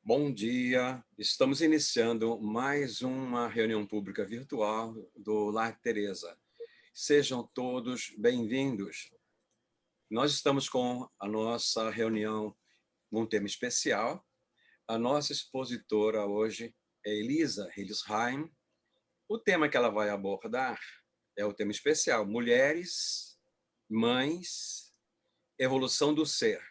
Bom dia, estamos iniciando mais uma reunião pública virtual do Lar Teresa. Sejam todos bem-vindos. Nós estamos com a nossa reunião num tema especial. A nossa expositora hoje é Elisa Hildesheim. O tema que ela vai abordar é o tema especial: Mulheres, Mães, Evolução do Ser.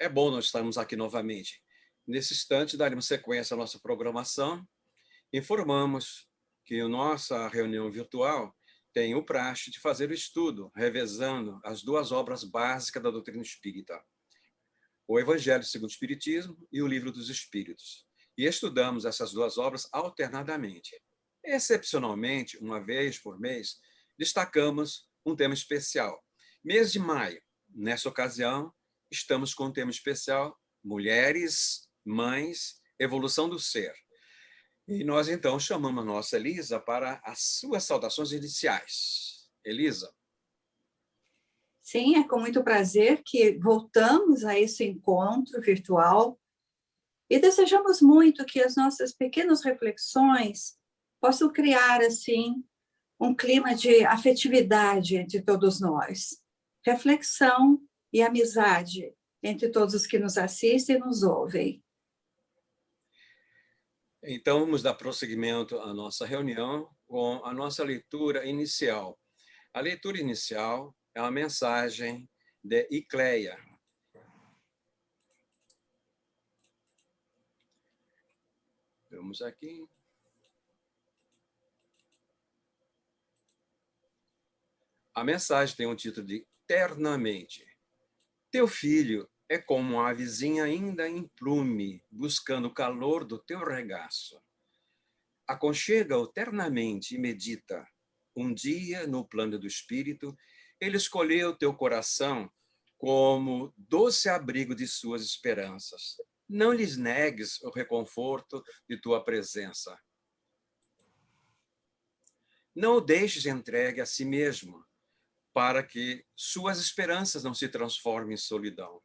É bom nós estarmos aqui novamente. Nesse instante, daremos sequência à nossa programação. Informamos que a nossa reunião virtual tem o praxe de fazer o estudo, revezando as duas obras básicas da doutrina espírita, o Evangelho segundo o Espiritismo e o Livro dos Espíritos. E estudamos essas duas obras alternadamente. Excepcionalmente, uma vez por mês, destacamos um tema especial. Mês de maio, nessa ocasião, estamos com um tema especial: Mulheres, Mães, Evolução do Ser. E nós, então, chamamos a nossa Elisa para as suas saudações iniciais. Elisa. Sim, é com muito prazer que voltamos a esse encontro virtual e desejamos muito que as nossas pequenas reflexões possam criar, assim, um clima de afetividade entre todos nós, reflexão e amizade entre todos os que nos assistem e nos ouvem. Então, vamos dar prosseguimento à nossa reunião com a nossa leitura inicial. A leitura inicial é uma mensagem de Icleia. Vamos aqui. A mensagem tem o título de Ternamente. Teu filho é como uma avezinha ainda em plume, buscando o calor do teu regaço. Aconchega-o ternamente e medita. Um dia, no plano do espírito, ele escolheu teu coração como doce abrigo de suas esperanças. Não lhes negues o reconforto de tua presença. Não o deixes entregue a si mesmo, para que suas esperanças não se transformem em solidão.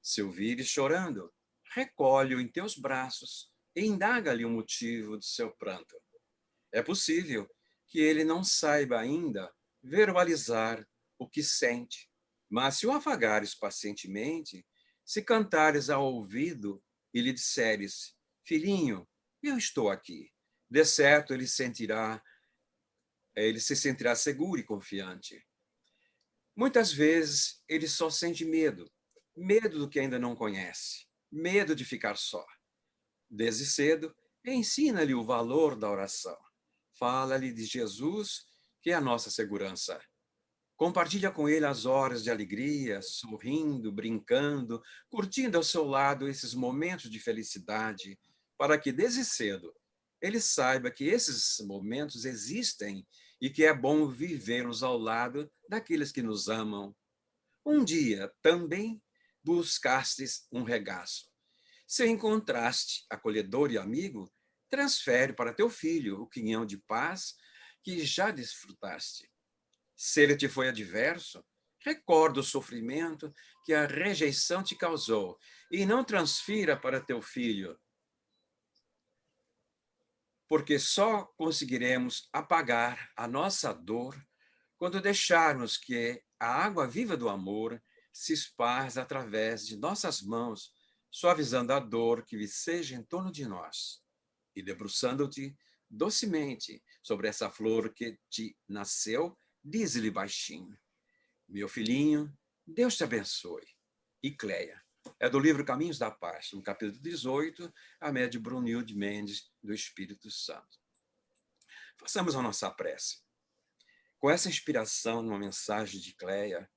Se o vires chorando, recolhe-o em teus braços e indaga-lhe o motivo de seu pranto. É possível que ele não saiba ainda verbalizar o que sente, mas se o afagares pacientemente, se cantares ao ouvido e lhe disseres: filhinho, eu estou aqui, de certo ele se sentirá seguro e confiante. Muitas vezes ele só sente medo, medo do que ainda não conhece, medo de ficar só. Desde cedo, ensina-lhe o valor da oração. Fala-lhe de Jesus, que é a nossa segurança. Compartilha com ele as horas de alegria, sorrindo, brincando, curtindo ao seu lado esses momentos de felicidade, para que desde cedo ele saiba que esses momentos existem e que é bom vivê-los ao lado daqueles que nos amam. Um dia também buscastes um regaço. Se o encontraste acolhedor e amigo, transfere para teu filho o quinhão de paz que já desfrutaste. Se ele te foi adverso, recorda o sofrimento que a rejeição te causou e não transfira para teu filho, porque só conseguiremos apagar a nossa dor quando deixarmos que a água viva do amor se esparza através de nossas mãos, suavizando a dor que viceja em torno de nós e debruçando-te docemente sobre essa flor que te nasceu, diz-lhe baixinho: meu filhinho, Deus te abençoe. E Cleia. É do livro Caminhos da Paz, no capítulo 18, a média de Brunilde Mendes, do Espírito Santo. Façamos a nossa prece. Com essa inspiração numa mensagem de Cleia,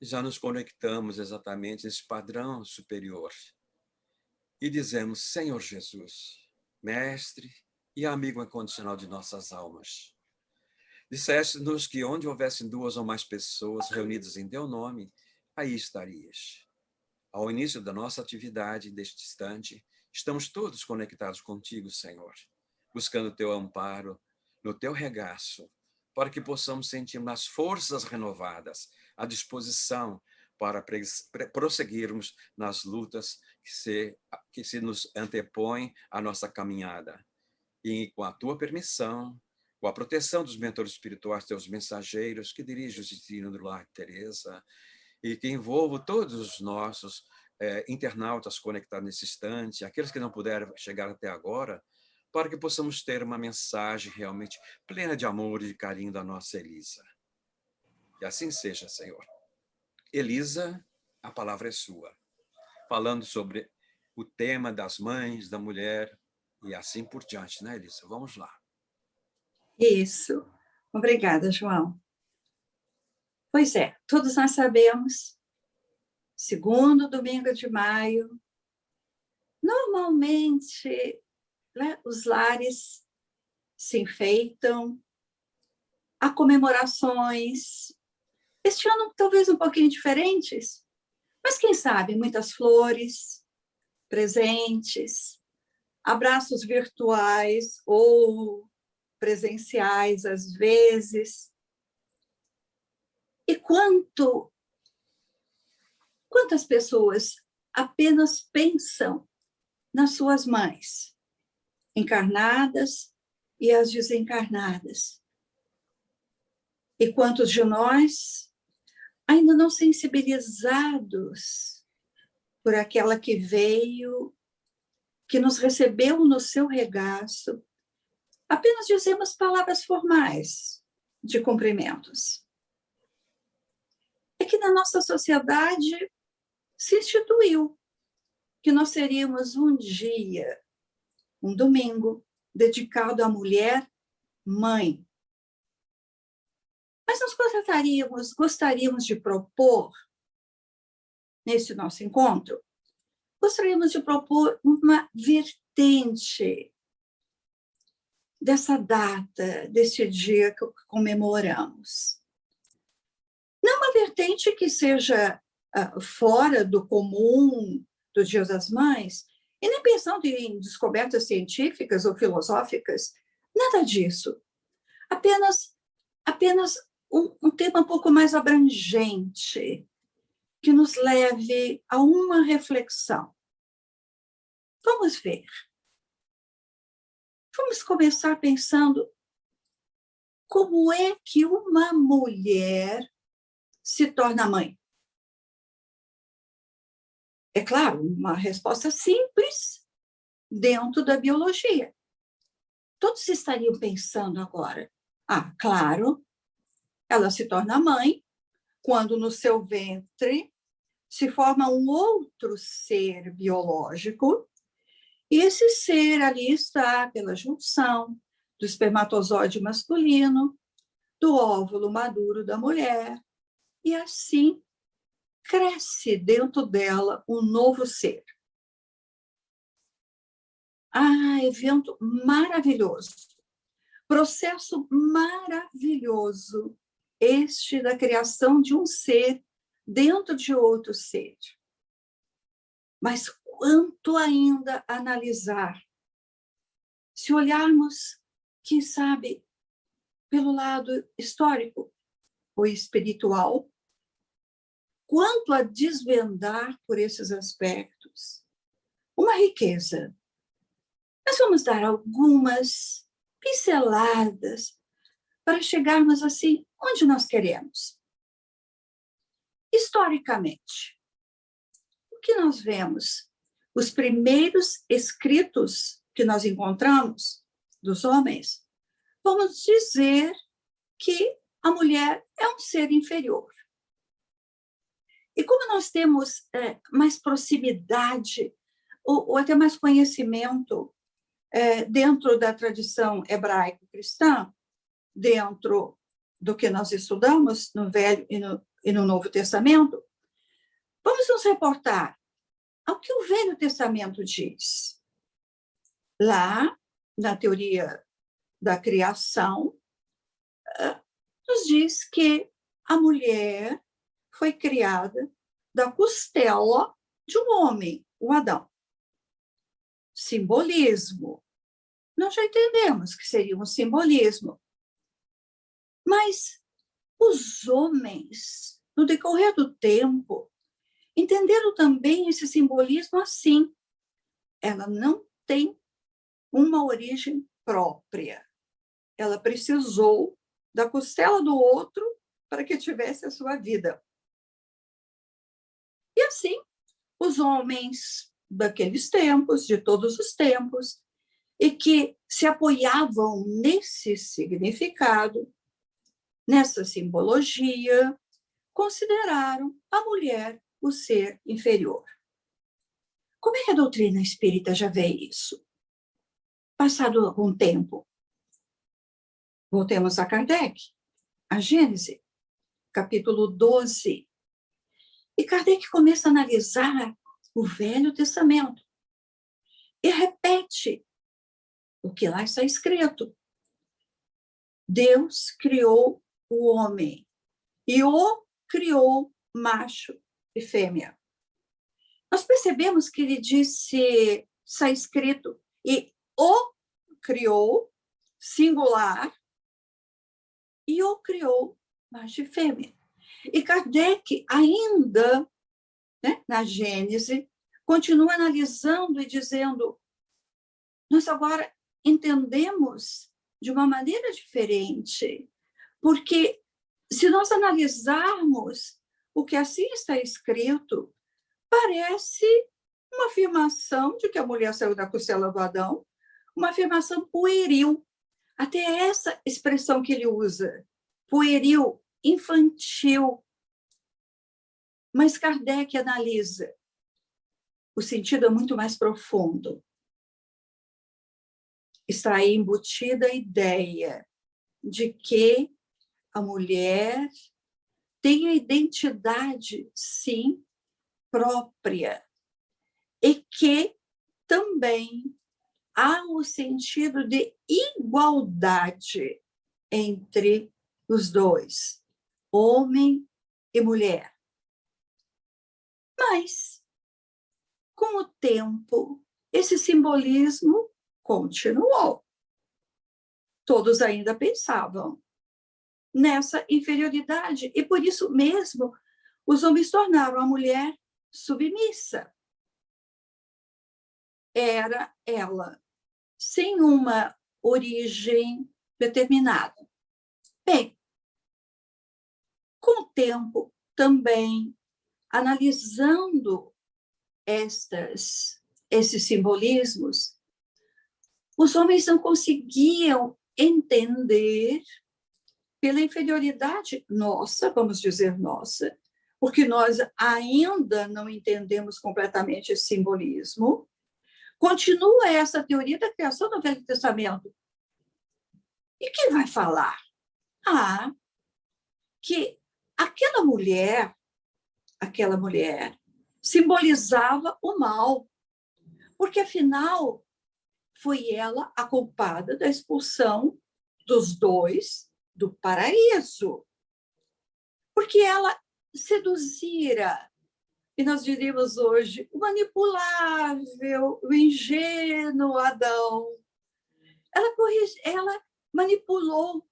já nos conectamos exatamente nesse padrão superior e dizemos: Senhor Jesus, mestre e amigo incondicional de nossas almas, disseste-nos que onde houvessem duas ou mais pessoas reunidas em teu nome, aí estarias. Ao início da nossa atividade deste instante, estamos todos conectados contigo, Senhor, buscando teu amparo no teu regaço, para que possamos sentir as forças renovadas, à disposição para prosseguirmos nas lutas que se nos antepõem à nossa caminhada. E com a tua permissão, com a proteção dos mentores espirituais, teus mensageiros, que dirigem o destino do Lar de Teresa, e que envolvam todos os nossos internautas conectados nesse instante, aqueles que não puderam chegar até agora, para que possamos ter uma mensagem realmente plena de amor e de carinho da nossa Elisa. Que assim seja, Senhor. Elisa, a palavra é sua, falando sobre o tema das mães, da mulher, e assim por diante, né, Elisa? Vamos lá. Isso. Obrigada, João. Pois é, todos nós sabemos, segundo domingo de maio, normalmente, né, os lares se enfeitam, há comemorações, este ano talvez um pouquinho diferentes, mas quem sabe, muitas flores, presentes, abraços virtuais ou presenciais às vezes. E quantas pessoas apenas pensam nas suas mães, encarnadas e as desencarnadas. E quantos de nós, ainda não sensibilizados por aquela que veio, que nos recebeu no seu regaço, apenas dizemos palavras formais de cumprimentos. É que na nossa sociedade se instituiu que nós teríamos um dia, um domingo, dedicado à mulher mãe. Mas nós gostaríamos de propor, nesse nosso encontro, gostaríamos de propor uma vertente dessa data, desse dia que comemoramos. Não uma vertente que seja fora do comum do Dia das Mães, e nem pensando em descobertas científicas ou filosóficas, nada disso. Apenas um tema um pouco mais abrangente, que nos leve a uma reflexão. Vamos ver. Vamos começar pensando como é que uma mulher se torna mãe. É claro, uma resposta simples dentro da biologia. Todos estariam pensando agora, claro, ela se torna mãe quando no seu ventre se forma um outro ser biológico, e esse ser ali está pela junção do espermatozoide masculino, do óvulo maduro da mulher, e assim cresce dentro dela um novo ser. Evento maravilhoso, processo maravilhoso, este da criação de um ser dentro de outro ser. Mas quanto ainda analisar? Se olharmos, quem sabe, pelo lado histórico ou espiritual, quanto a desvendar por esses aspectos. Uma riqueza. Nós vamos dar algumas pinceladas para chegarmos assim onde nós queremos. Historicamente, o que nós vemos? Os primeiros escritos que nós encontramos dos homens, vamos dizer que a mulher é um ser inferior. E como nós temos mais proximidade ou até mais conhecimento dentro da tradição hebraico-cristã, dentro do que nós estudamos no Velho e no Novo Testamento, vamos nos reportar ao que o Velho Testamento diz. Lá, na teoria da criação, nos diz que a mulher foi criada da costela de um homem, o Adão. Simbolismo. Nós já entendemos que seria um simbolismo. Mas os homens, no decorrer do tempo, entendendo também esse simbolismo assim. Ela não tem uma origem própria. Ela precisou da costela do outro para que tivesse a sua vida. E assim, os homens daqueles tempos, de todos os tempos, e que se apoiavam nesse significado, nessa simbologia, consideraram a mulher o ser inferior. Como é que a doutrina espírita já vê isso? Passado algum tempo, voltemos a Kardec, a Gênese, capítulo 12. E Kardec começa a analisar o Velho Testamento e repete o que lá está escrito. Deus criou o homem e o criou macho e fêmea. Nós percebemos que ele disse, está escrito, e o criou, singular, e o criou macho e fêmea. E Kardec ainda, né, na Gênese, continua analisando e dizendo, nós agora entendemos de uma maneira diferente, porque se nós analisarmos o que assim está escrito, parece uma afirmação de que a mulher saiu da costela do Adão, uma afirmação pueril. Até essa expressão que ele usa, pueril, infantil. Mas Kardec analisa. O sentido é muito mais profundo. Está aí embutida a ideia de que a mulher tem a identidade, sim, própria, e que também há o sentido de igualdade entre os dois, homem e mulher. Mas, com o tempo, esse simbolismo continuou. Todos ainda pensavam nessa inferioridade, e por isso mesmo os homens tornaram a mulher submissa. Era ela, sem uma origem determinada. Bem, com o tempo também, analisando esses simbolismos, os homens não conseguiam entender pela inferioridade nossa, vamos dizer nossa, porque nós ainda não entendemos completamente esse simbolismo. Continua essa teoria da criação do Velho Testamento. E quem vai falar? Que aquela mulher simbolizava o mal, porque afinal foi ela a culpada da expulsão dos dois do paraíso, porque ela seduzira, e nós diríamos hoje, o manipulável, o ingênuo Adão. Ela manipulou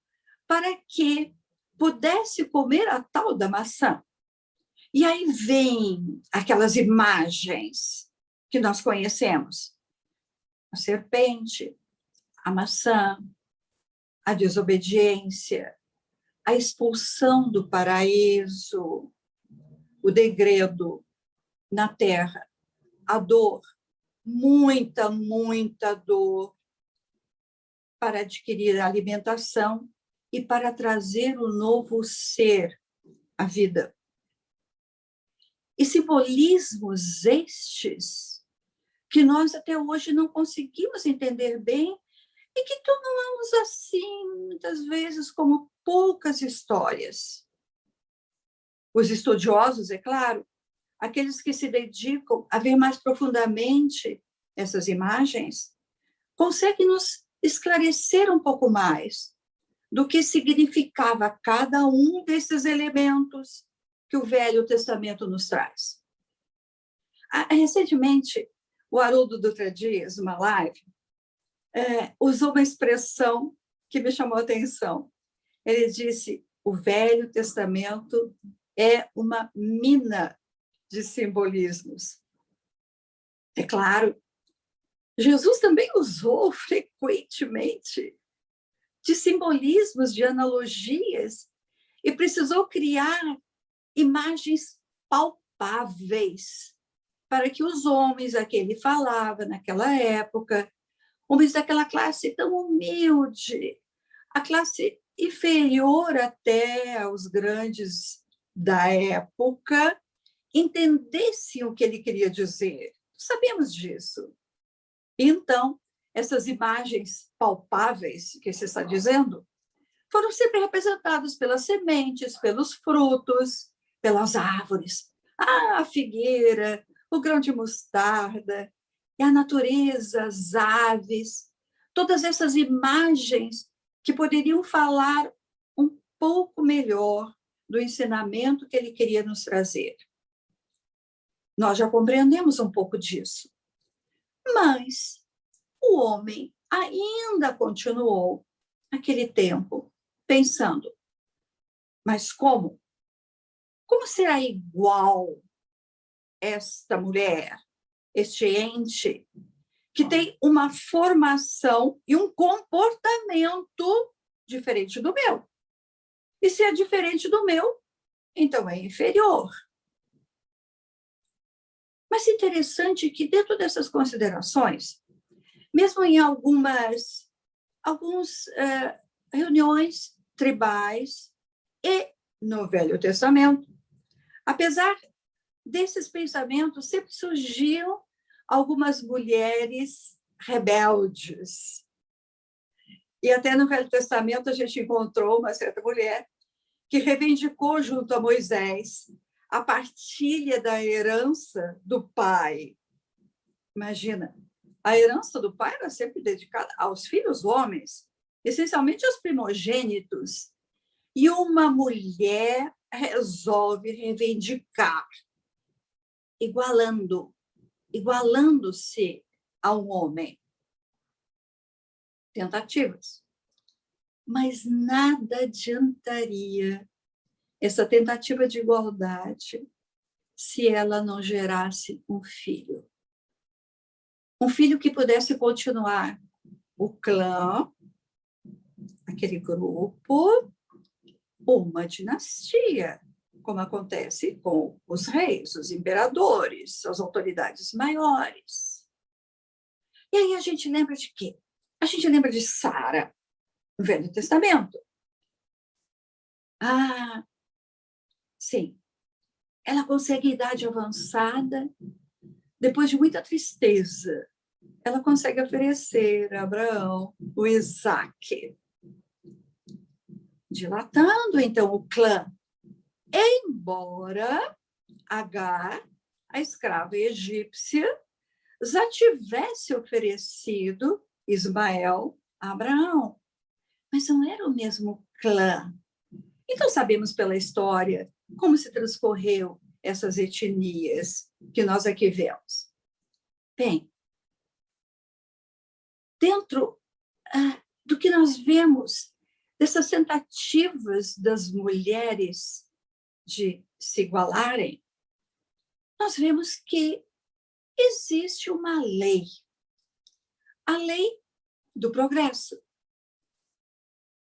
para que pudesse comer a tal da maçã. E aí vem aquelas imagens que nós conhecemos. A serpente, a maçã, a desobediência, a expulsão do paraíso, o degredo na terra, a dor, muita, muita dor para adquirir a alimentação e para trazer o novo ser à vida. E simbolismos estes que nós até hoje não conseguimos entender bem e que tomamos assim, muitas vezes, como poucas histórias. Os estudiosos, é claro, aqueles que se dedicam a ver mais profundamente essas imagens, conseguem nos esclarecer um pouco mais do que significava cada um desses elementos que o Velho Testamento nos traz. Recentemente, o Haroldo Dutra Dias, numa live, usou uma expressão que me chamou a atenção. Ele disse: o Velho Testamento é uma mina de simbolismos. É claro, Jesus também usou frequentemente de simbolismos, de analogias, e precisou criar imagens palpáveis para que os homens a que ele falava naquela época, homens daquela classe tão humilde, a classe inferior até aos grandes da época, entendessem o que ele queria dizer. Sabemos disso. Então, essas imagens palpáveis que você está dizendo foram sempre representadas pelas sementes, pelos frutos, pelas árvores. A figueira, o grão de mostarda, e a natureza, as aves, todas essas imagens que poderiam falar um pouco melhor do ensinamento que ele queria nos trazer. Nós já compreendemos um pouco disso. Mas o homem ainda continuou, naquele tempo, pensando, mas como? Como será igual esta mulher, este ente, que tem uma formação e um comportamento diferente do meu? E se é diferente do meu, então é inferior. Mas interessante que dentro dessas considerações, mesmo em algumas reuniões tribais e no Velho Testamento, apesar desses pensamentos, sempre surgiam algumas mulheres rebeldes. E até no Velho Testamento a gente encontrou uma certa mulher que reivindicou junto a Moisés a partilha da herança do pai. Imagina, a herança do pai era sempre dedicada aos filhos homens, essencialmente aos primogênitos. E uma mulher resolve reivindicar, igualando-se a um homem. Tentativas. Mas nada adiantaria essa tentativa de igualdade se ela não gerasse um filho. Um filho que pudesse continuar o clã, aquele grupo, uma dinastia, como acontece com os reis, os imperadores, as autoridades maiores. E aí a gente lembra de quê? A gente lembra de Sara, no Velho Testamento. Ah, sim. Ela consegue idade avançada, depois de muita tristeza, ela consegue oferecer a Abraão o Isaque, dilatando, então, o clã. Embora Agar, a escrava egípcia, já tivesse oferecido Ismael a Abraão, mas não era o mesmo clã. Então, sabemos pela história como se transcorreu essas etnias que nós aqui vemos. Bem, dentro do que nós vemos dessas tentativas das mulheres de se igualarem, nós vemos que existe uma lei, a lei do progresso,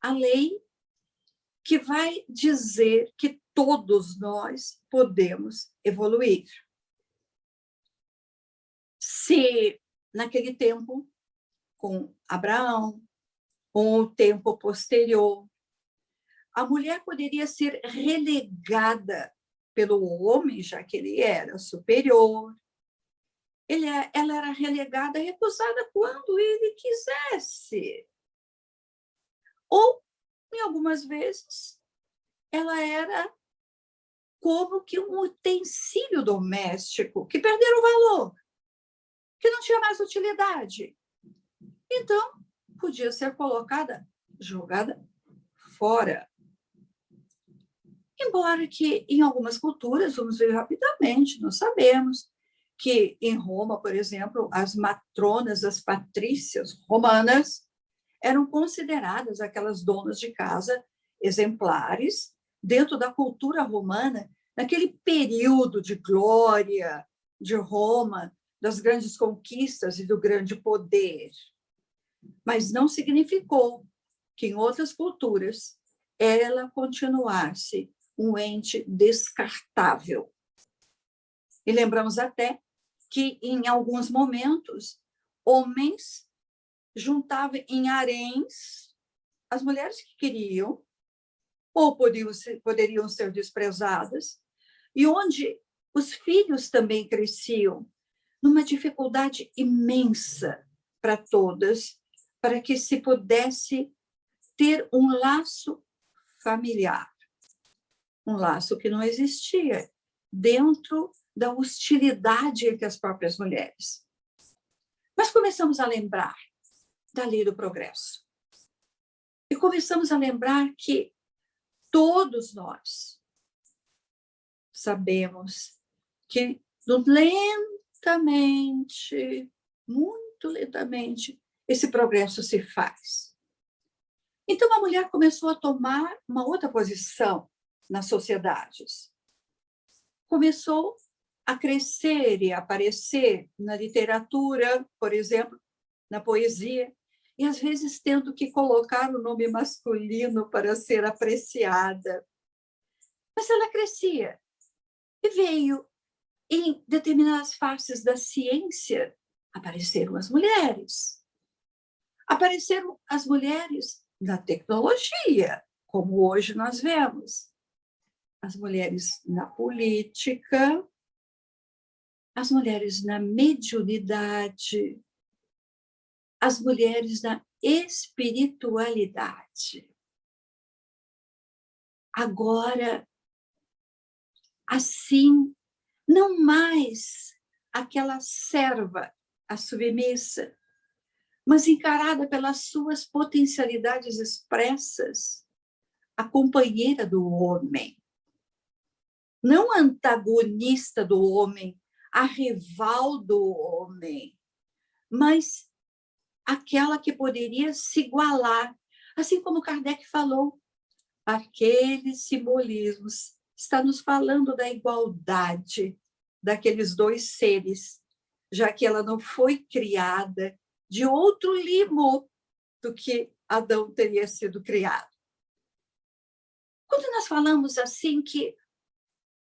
a lei que vai dizer que todos nós podemos evoluir. Se naquele tempo, com Abraão, com o tempo posterior, a mulher poderia ser relegada pelo homem, já que ele era superior. Ela era relegada, recusada quando ele quisesse. Ou, em algumas vezes, ela era como que um utensílio doméstico que perderam o valor, que não tinha mais utilidade. Então, podia ser colocada, jogada fora. Embora que, em algumas culturas, vamos ver rapidamente, nós sabemos que em Roma, por exemplo, as matronas, as patrícias romanas, eram consideradas aquelas donas de casa exemplares dentro da cultura romana naquele período de glória de Roma, das grandes conquistas e do grande poder. Mas não significou que, em outras culturas, ela continuasse um ente descartável. E lembramos até que, em alguns momentos, homens juntavam em haréns as mulheres que queriam, ou poderiam ser desprezadas, e onde os filhos também cresciam numa dificuldade imensa para todas, para que se pudesse ter um laço familiar, um laço que não existia dentro da hostilidade entre as próprias mulheres. Mas começamos a lembrar da lei do progresso. E começamos a lembrar que todos nós sabemos que lentamente, muito lentamente, esse progresso se faz. Então, a mulher começou a tomar uma outra posição nas sociedades. Começou a crescer e a aparecer na literatura, por exemplo, na poesia, e às vezes tendo que colocar o nome masculino para ser apreciada. Mas ela crescia e veio em determinadas faces da ciência, apareceram as mulheres. Apareceram as mulheres na tecnologia, como hoje nós vemos. As mulheres na política, as mulheres na mediunidade, as mulheres na espiritualidade. Agora, assim, não mais aquela serva, a submissa, mas encarada pelas suas potencialidades expressas, a companheira do homem. Não antagonista do homem, a rival do homem, mas aquela que poderia se igualar, assim como Kardec falou, aqueles simbolismos está nos falando da igualdade daqueles dois seres, já que ela não foi criada de outro limo do que Adão teria sido criado. Quando nós falamos assim que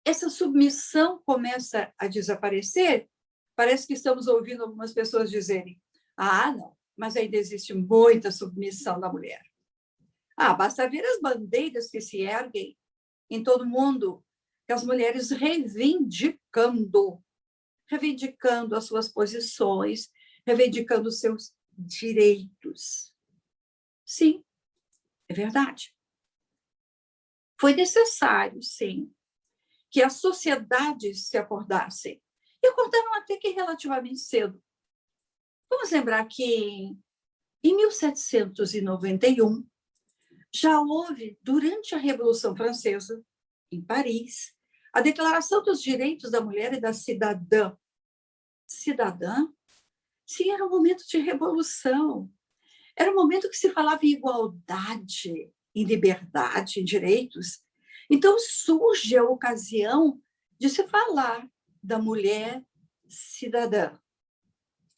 essa submissão começa a desaparecer, parece que estamos ouvindo algumas pessoas dizerem: ah, não, mas ainda existe muita submissão da mulher. Ah, basta ver as bandeiras que se erguem em todo mundo, que as mulheres reivindicando as suas posições, reivindicando os seus direitos. Sim, é verdade. Foi necessário, sim, que as sociedades se acordassem. E acordaram até que relativamente cedo. Vamos lembrar que em 1791, já houve, durante a Revolução Francesa, em Paris, a Declaração dos Direitos da Mulher e da Cidadã. Cidadã? Sim, era um momento de revolução. Era um momento que se falava em igualdade, em liberdade, em direitos. Então, surge a ocasião de se falar da mulher cidadã.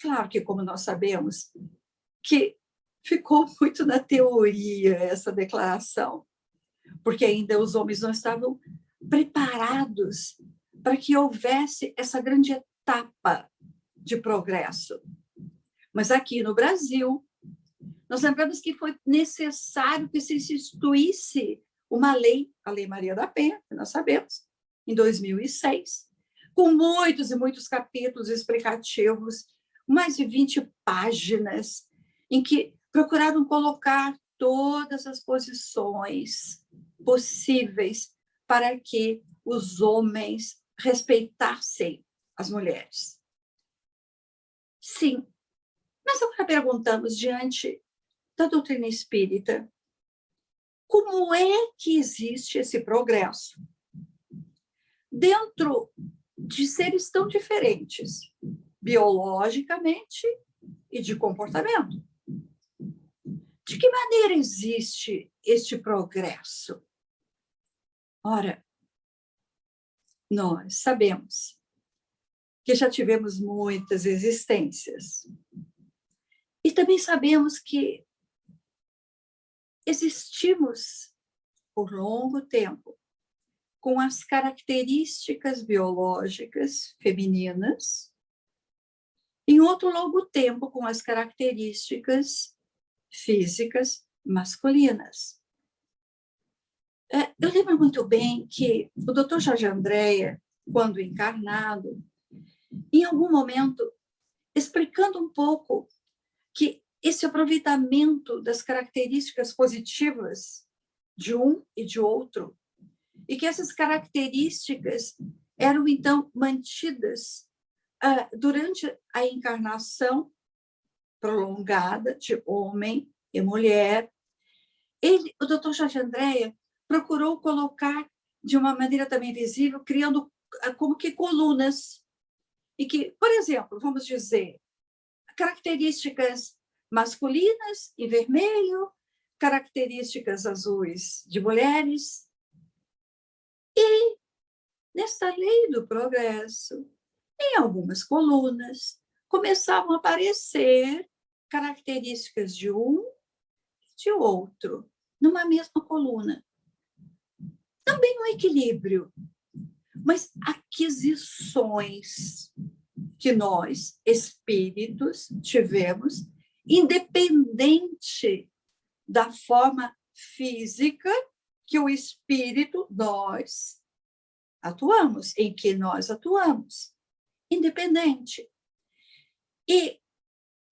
Claro que, como nós sabemos, que ficou muito na teoria essa declaração, porque ainda os homens não estavam preparados para que houvesse essa grande etapa de progresso. Mas aqui no Brasil, nós lembramos que foi necessário que se instituísse uma lei, a Lei Maria da Penha, que nós sabemos, em 2006, com muitos e muitos capítulos explicativos, mais de 20 páginas, em que procuraram colocar todas as posições possíveis para que os homens respeitassem as mulheres. Sim, nós agora perguntamos, diante da doutrina espírita, como é que existe esse progresso dentro de seres tão diferentes, biologicamente e de comportamento? De que maneira existe este progresso? Ora, nós sabemos que já tivemos muitas existências. E também sabemos que existimos por longo tempo com as características biológicas femininas, em outro longo tempo com as características físicas masculinas. Eu lembro muito bem que o Dr. Jorge Andréa, quando encarnado, em algum momento, explicando um pouco que esse aproveitamento das características positivas de um e de outro, e que essas características eram, então, mantidas durante a encarnação prolongada de homem e mulher. O Dr. Jorge Andréa procurou colocar de uma maneira também visível, criando como que colunas, e que, por exemplo, vamos dizer, características masculinas em vermelho, características azuis de mulheres. E, nesta lei do progresso, em algumas colunas, começavam a aparecer características de um e de outro, numa mesma coluna. Também um equilíbrio, mas aquisições que nós, espíritos, tivemos, independente da forma física que o espírito, nós, atuamos, em que nós atuamos, independente. E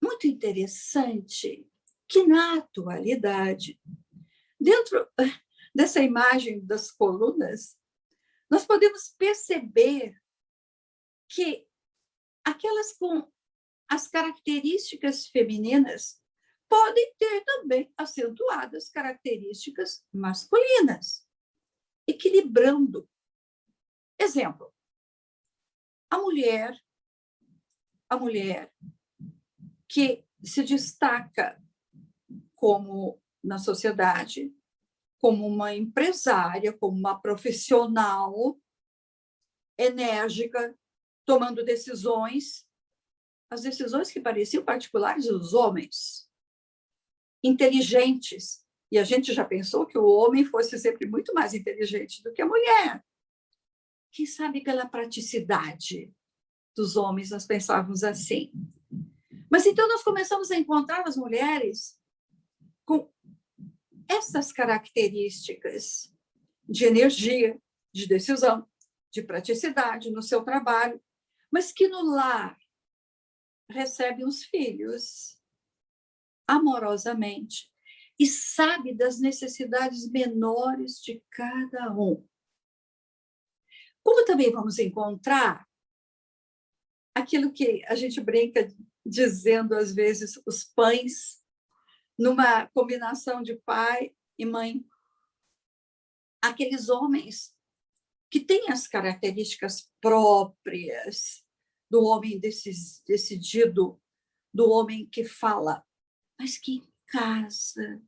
muito interessante que, na atualidade, dentro dessa imagem das colunas, nós podemos perceber que aquelas com as características femininas podem ter também acentuadas características masculinas, equilibrando. Exemplo, a mulher que se destaca como na sociedade, como uma empresária, como uma profissional enérgica, tomando decisões, as decisões que pareciam particulares dos homens, inteligentes. E a gente já pensou que o homem fosse sempre muito mais inteligente do que a mulher. Quem sabe pela praticidade dos homens nós pensávamos assim. Mas então nós começamos a encontrar as mulheres com essas características de energia, de decisão, de praticidade no seu trabalho, mas que no lar recebem os filhos amorosamente e sabe das necessidades menores de cada um. Como também vamos encontrar aquilo que a gente brinca dizendo, às vezes, os pães, numa combinação de pai e mãe. Aqueles homens que têm as características próprias do homem decidido, do homem que fala, mas que em casa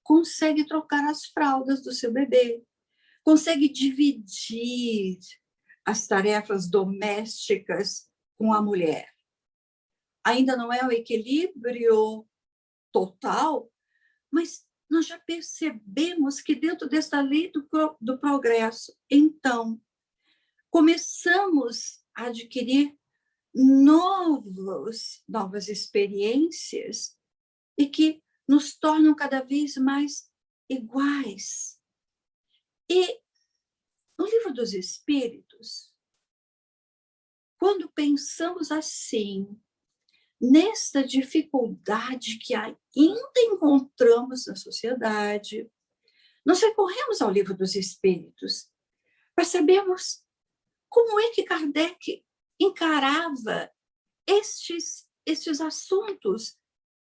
consegue trocar as fraldas do seu bebê, consegue dividir as tarefas domésticas com a mulher. Ainda não é o equilíbrio total, mas nós já percebemos que dentro dessa lei do progresso, então, começamos a adquirir novas experiências e que nos tornam cada vez mais iguais. E no Livro dos Espíritos, quando pensamos assim, nesta dificuldade que ainda encontramos na sociedade, nós recorremos ao Livro dos Espíritos para sabermos como é que Kardec encarava estes assuntos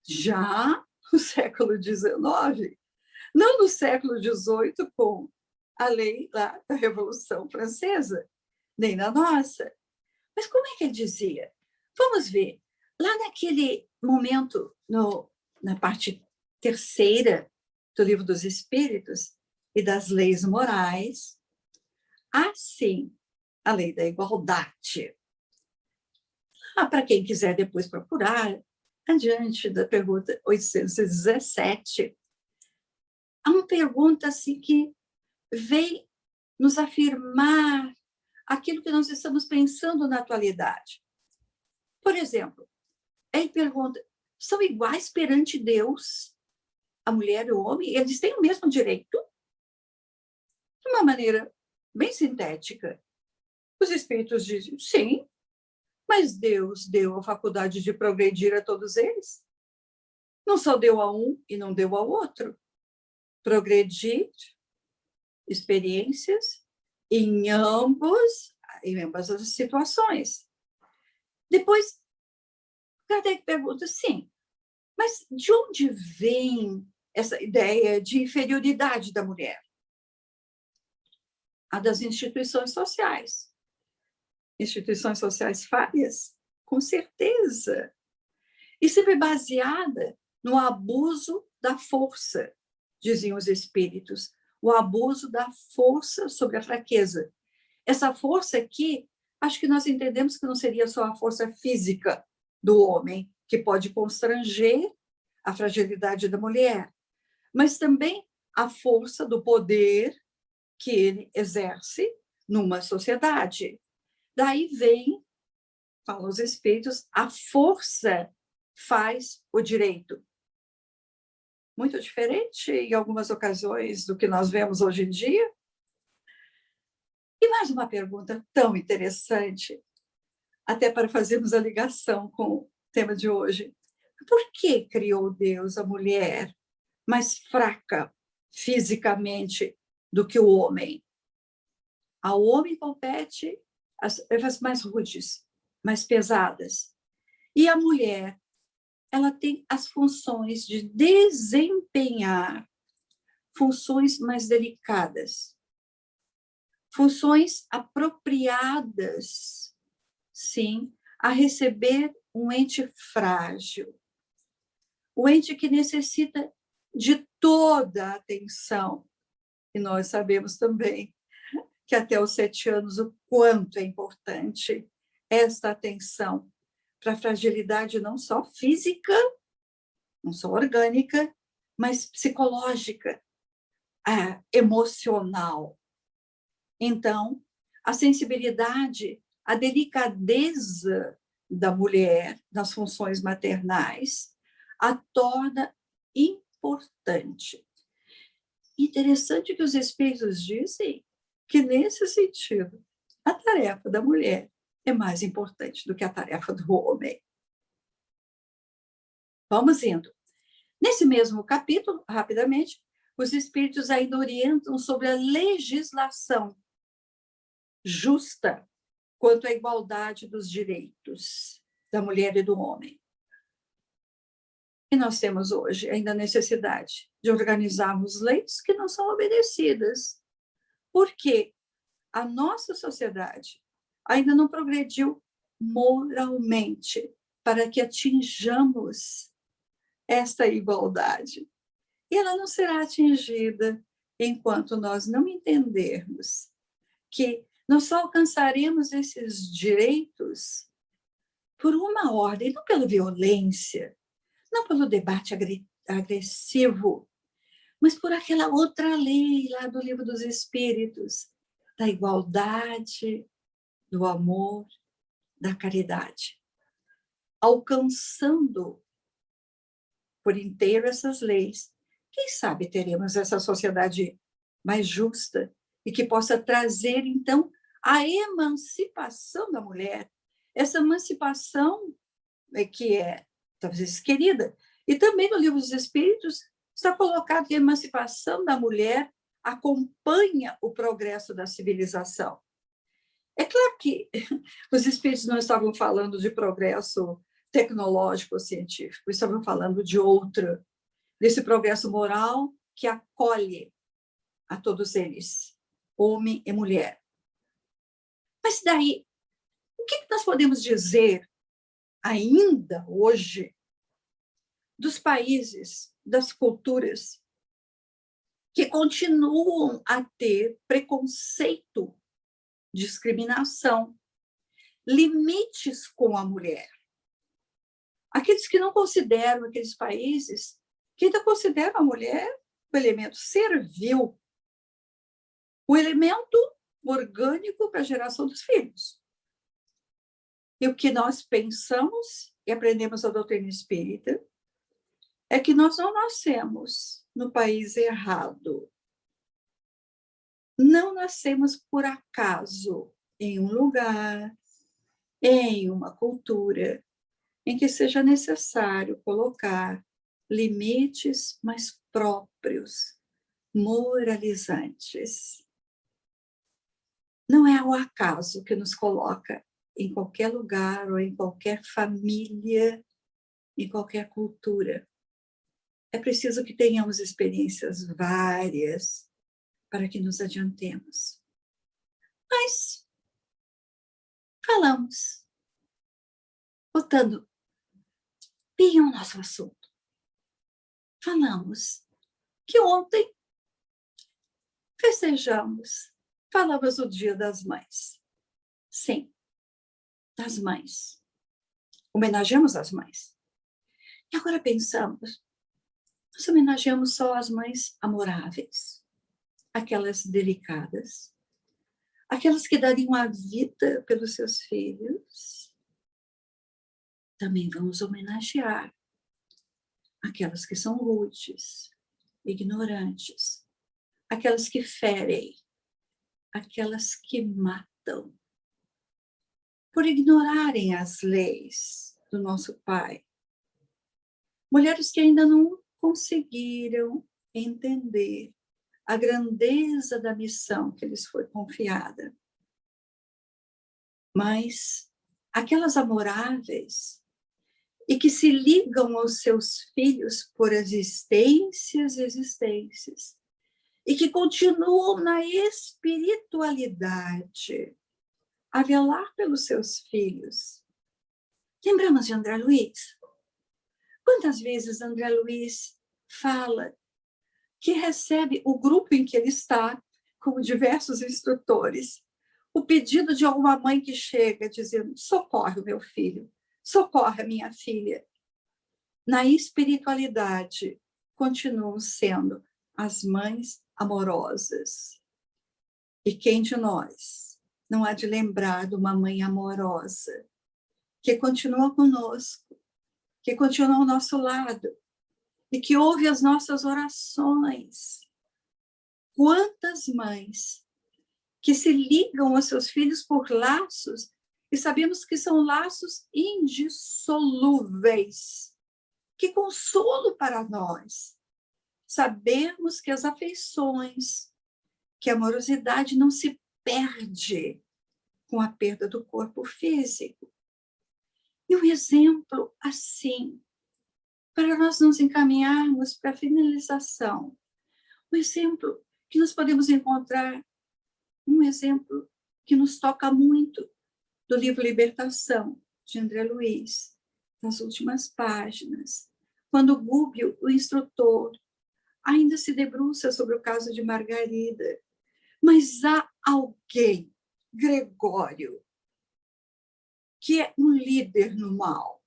já no século XIX, não no século XVIII, com a lei lá da Revolução Francesa, nem na nossa. Mas como é que ele dizia? Vamos ver. Lá naquele momento, na parte terceira do Livro dos Espíritos e das leis morais, há, sim, a lei da igualdade. Para quem quiser depois procurar, adiante da pergunta 817, há uma pergunta assim que vem nos afirmar aquilo que nós estamos pensando na atualidade. Por exemplo, ele pergunta, são iguais perante Deus, a mulher e o homem? Eles têm o mesmo direito? De uma maneira bem sintética, os espíritos dizem, sim, mas Deus deu a faculdade de progredir a todos eles. Não só deu a um e não deu ao outro. Progredir experiências em ambas as situações. Depois, Kardec pergunta, sim, mas de onde vem essa ideia de inferioridade da mulher? A das instituições sociais. Instituições sociais falhas? Com certeza. E sempre baseada no abuso da força, diziam os espíritos, o abuso da força sobre a fraqueza. Essa força aqui, acho que nós entendemos que não seria só a força física do homem, que pode constranger a fragilidade da mulher, mas também a força do poder que ele exerce numa sociedade. Daí vem, falam os espíritos, a força faz o direito. Muito diferente, em algumas ocasiões, do que nós vemos hoje em dia. E mais uma pergunta tão interessante, até para fazermos a ligação com o tema de hoje. Por que criou Deus a mulher mais fraca fisicamente do que o homem? Ao homem compete as ervas mais rudes, mais pesadas. E a mulher, ela tem as funções de desempenhar funções mais delicadas, funções apropriadas, sim, a receber um ente frágil, o ente que necessita de toda a atenção. E nós sabemos também que até os 7 anos o quanto é importante esta atenção para a fragilidade não só física, não só orgânica, mas psicológica, emocional. Então, a sensibilidade, a delicadeza da mulher nas funções maternais a torna importante. Interessante que os espíritos dizem que, nesse sentido, a tarefa da mulher é mais importante do que a tarefa do homem. Vamos indo. Nesse mesmo capítulo, rapidamente, os espíritos ainda orientam sobre a legislação justa quanto à igualdade dos direitos da mulher e do homem. E nós temos hoje ainda a necessidade de organizarmos leis que não são obedecidas, porque a nossa sociedade ainda não progrediu moralmente para que atinjamos esta igualdade. E ela não será atingida enquanto nós não entendermos que nós só alcançaremos esses direitos por uma ordem, não pela violência, não pelo debate agressivo, mas por aquela outra lei lá do Livro dos Espíritos, da igualdade, do amor, da caridade. Alcançando por inteiro essas leis, quem sabe teremos essa sociedade mais justa e que possa trazer, então, a emancipação da mulher, essa emancipação que é, talvez, querida. E também no Livro dos Espíritos está colocado que a emancipação da mulher acompanha o progresso da civilização. É claro que os espíritos não estavam falando de progresso tecnológico ou científico, estavam falando de outro, desse progresso moral que acolhe a todos eles, homem e mulher. Mas daí, o que nós podemos dizer ainda hoje dos países, das culturas que continuam a ter preconceito discriminação, limites com a mulher. Aqueles que não consideram, aqueles países que ainda consideram a mulher o elemento servil, o elemento orgânico para a geração dos filhos. E o que nós pensamos e aprendemos a doutrina espírita é que nós não nascemos no país errado. Não nascemos por acaso em um lugar, em uma cultura, em que seja necessário colocar limites mais próprios, moralizantes. Não é o acaso que nos coloca em qualquer lugar ou em qualquer família, em qualquer cultura. É preciso que tenhamos experiências várias para que nos adiantemos. Mas falamos, voltando bem ao nosso assunto. Falamos que ontem festejamos, falamos do Dia das Mães. Sim, das mães. Homenageamos as mães. E agora pensamos, nós homenageamos só as mães amoráveis, aquelas delicadas, aquelas que dariam a vida pelos seus filhos. Também vamos homenagear aquelas que são rudes, ignorantes, aquelas que ferem, aquelas que matam, por ignorarem as leis do nosso Pai. Mulheres que ainda não conseguiram entender a grandeza da missão que lhes foi confiada. Mas aquelas amoráveis e que se ligam aos seus filhos por existências e existências, e que continuam na espiritualidade a velar pelos seus filhos. Lembramos de André Luiz? Quantas vezes André Luiz fala que recebe o grupo em que ele está, como diversos instrutores, o pedido de alguma mãe que chega dizendo: socorre o meu filho, socorre a minha filha. Na espiritualidade, continuam sendo as mães amorosas. E quem de nós não há de lembrar de uma mãe amorosa que continua conosco, que continua ao nosso lado e que ouve as nossas orações? Quantas mães que se ligam aos seus filhos por laços, e sabemos que são laços indissolúveis. Que consolo para nós! Sabemos que as afeições, que a amorosidade não se perde com a perda do corpo físico. E um exemplo assim, para nós nos encaminharmos para a finalização, um exemplo que nós podemos encontrar, um exemplo que nos toca muito, do livro Libertação, de André Luiz, nas últimas páginas, quando Gúbio, o instrutor, ainda se debruça sobre o caso de Margarida, mas há alguém, Gregório, que é um líder no mal,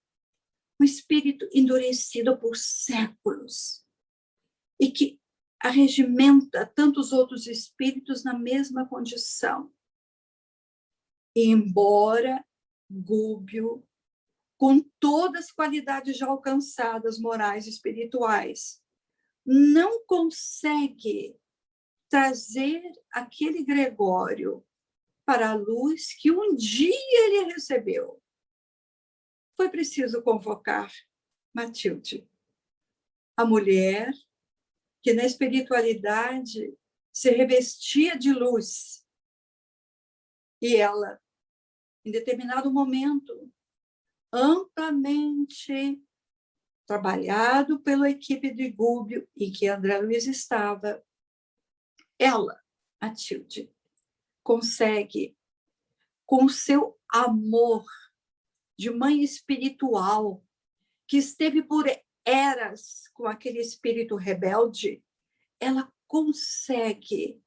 um espírito endurecido por séculos, e que arregimenta tantos outros espíritos na mesma condição. E embora Gúbio, com todas as qualidades já alcançadas, morais e espirituais, não consegue trazer aquele Gregório para a luz que um dia ele recebeu. Foi preciso convocar Matilde, a mulher que na espiritualidade se revestia de luz. E ela, em determinado momento, amplamente trabalhado pela equipe de Gúbio, em que André Luiz estava, ela, Matilde, consegue, com seu amor de mãe espiritual, que esteve por eras com aquele espírito rebelde, ela consegue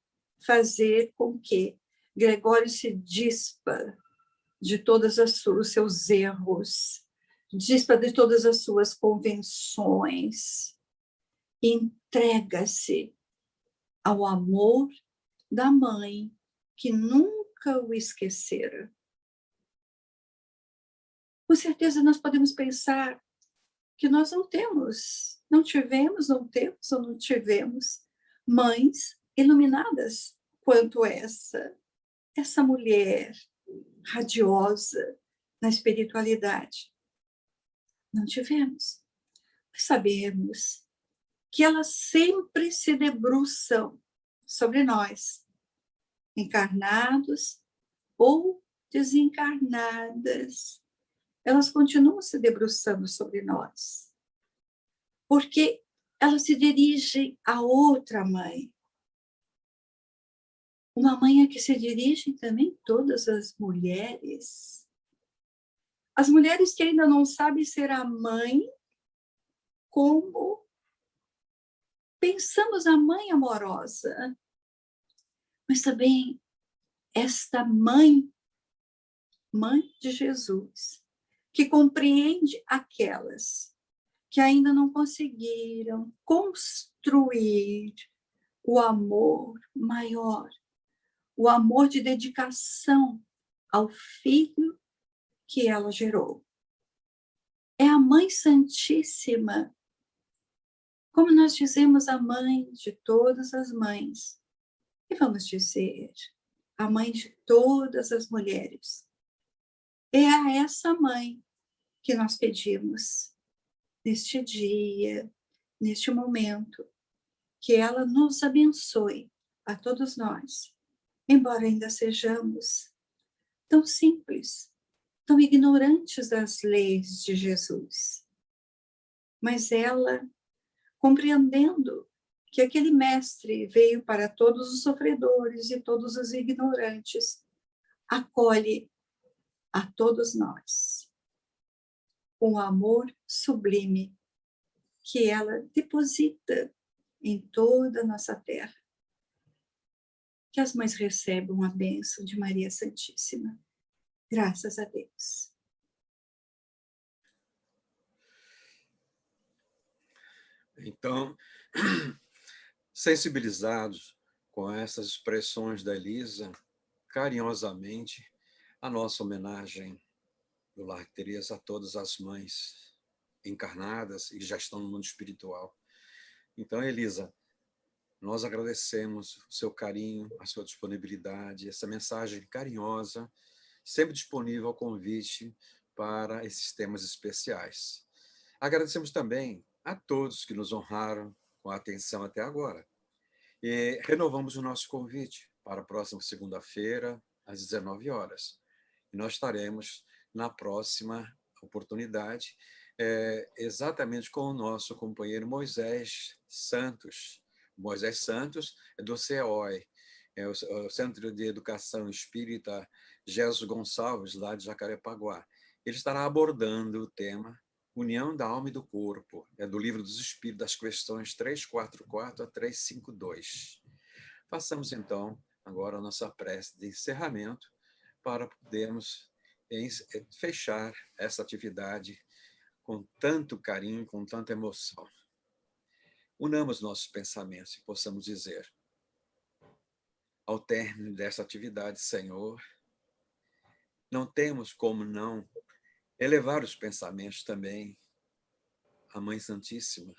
fazer com que Gregório se dispa de todos os seus erros, dispa de todas as suas convenções, e entrega-se ao amor da mãe que nunca o esquecera. Com certeza nós podemos pensar que nós não temos, não tivemos ou não tivemos mães iluminadas quanto essa mulher radiosa na espiritualidade. Não tivemos. Mas sabemos que elas sempre se debruçam sobre nós, encarnados ou desencarnadas. Elas continuam se debruçando sobre nós, porque elas se dirigem a outra mãe. Uma mãe a que se dirigem também todas as mulheres. As mulheres que ainda não sabem ser a mãe como pensamos a mãe amorosa, mas também esta mãe de Jesus, que compreende aquelas que ainda não conseguiram construir o amor maior, o amor de dedicação ao filho que ela gerou. É a Mãe Santíssima, como nós dizemos, a mãe de todas as mães, e vamos dizer, a mãe de todas as mulheres. É a essa mãe que nós pedimos neste dia, neste momento, que ela nos abençoe a todos nós, embora ainda sejamos tão simples, tão ignorantes das leis de Jesus. Mas ela, compreendendo que aquele mestre veio para todos os sofredores e todos os ignorantes, acolhe a todos nós com o amor sublime que ela deposita em toda a nossa terra. Que as mães recebam a bênção de Maria Santíssima. Graças a Deus. Então, sensibilizados com essas expressões da Elisa, carinhosamente, a nossa homenagem do Lar Teresa a todas as mães encarnadas e que já estão no mundo espiritual. Então, Elisa, nós agradecemos o seu carinho, a sua disponibilidade, essa mensagem carinhosa, sempre disponível ao convite para esses temas especiais. Agradecemos também a todos que nos honraram com a atenção até agora. E renovamos o nosso convite para a próxima segunda-feira, às 19 horas. E nós estaremos na próxima oportunidade, exatamente com o nosso companheiro Moisés Santos. Moisés Santos é do CEOI, o Centro de Educação Espírita Jesus Gonçalves, lá de Jacarepaguá. Ele estará abordando o tema União da Alma e do Corpo, é do Livro dos Espíritos, das questões 344 a 352. Façamos, então, agora a nossa prece de encerramento para podermos fechar essa atividade com tanto carinho, com tanta emoção. Unamos nossos pensamentos e possamos dizer, ao término dessa atividade, Senhor, não temos como não elevar os pensamentos também à Mãe Santíssima,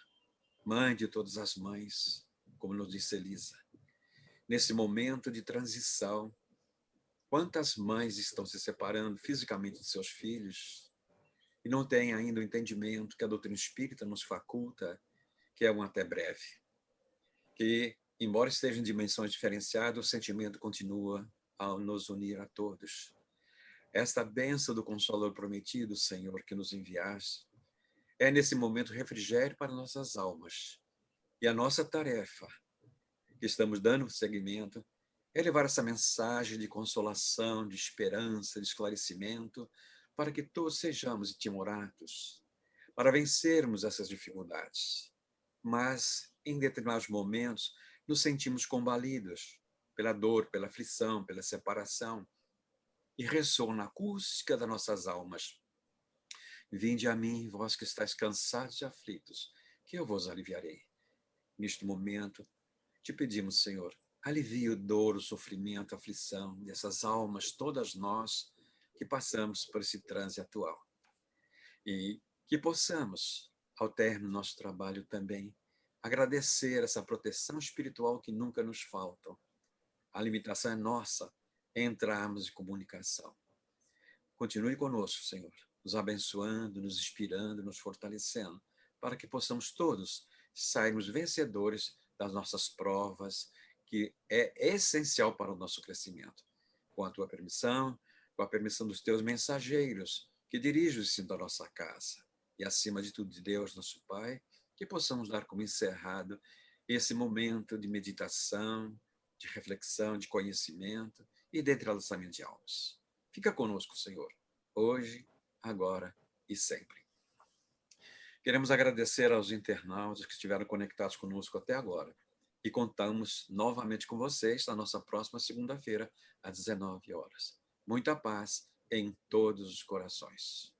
Mãe de todas as mães, como nos disse Elisa. Nesse momento de transição, quantas mães estão se separando fisicamente de seus filhos e não têm ainda o entendimento que a doutrina espírita nos faculta, que é um até breve. Que, embora estejam em dimensões diferenciadas, o sentimento continua a nos unir a todos. Esta bênção do Consolador prometido, Senhor, que nos enviaste, é nesse momento refrigério para nossas almas. E a nossa tarefa, que estamos dando seguimento, é levar essa mensagem de consolação, de esperança, de esclarecimento, para que todos sejamos timoratos, para vencermos essas dificuldades. Mas, em determinados momentos, nos sentimos combalidos pela dor, pela aflição, pela separação, e ressoa na acústica das nossas almas. Vinde a mim, vós que estáis cansados e aflitos, que eu vos aliviarei. Neste momento, te pedimos, Senhor, alivie o dor, o sofrimento, a aflição dessas almas, todas nós que passamos por esse transe atual. E que possamos, ao término do nosso trabalho também, agradecer essa proteção espiritual que nunca nos falta. A limitação é nossa em entrarmos em comunicação. Continue conosco, Senhor, nos abençoando, nos inspirando, nos fortalecendo, para que possamos todos sairmos vencedores das nossas provas, que é essencial para o nosso crescimento. Com a tua permissão, com a permissão dos teus mensageiros, que dirigem-se da nossa casa. E, acima de tudo, de Deus, nosso Pai, que possamos dar como encerrado esse momento de meditação, de reflexão, de conhecimento e de entrelaçamento de almas. Fica conosco, Senhor, hoje, agora e sempre. Queremos agradecer aos internautas que estiveram conectados conosco até agora e contamos novamente com vocês na nossa próxima segunda-feira, às 19 horas. Muita paz em todos os corações.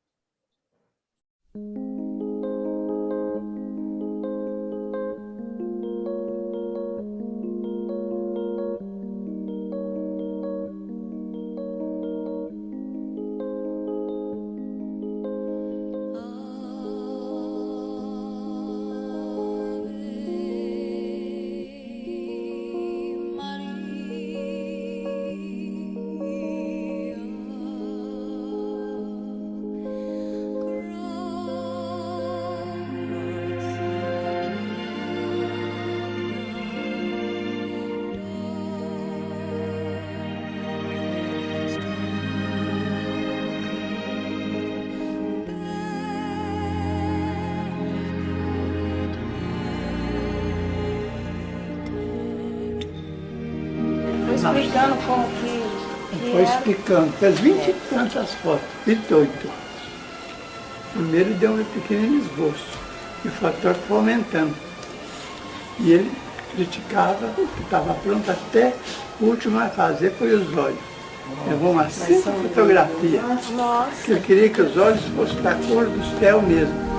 Explicando como que foi explicando, fez 20 e tantas fotos, 28. Primeiro deu um pequeno esboço, e o fator foi aumentando. E ele criticava que estava pronto até o último a fazer foi os olhos. Levou umas 5 fotografias. Nossa. Ele queria que os olhos fossem da cor do céu mesmo.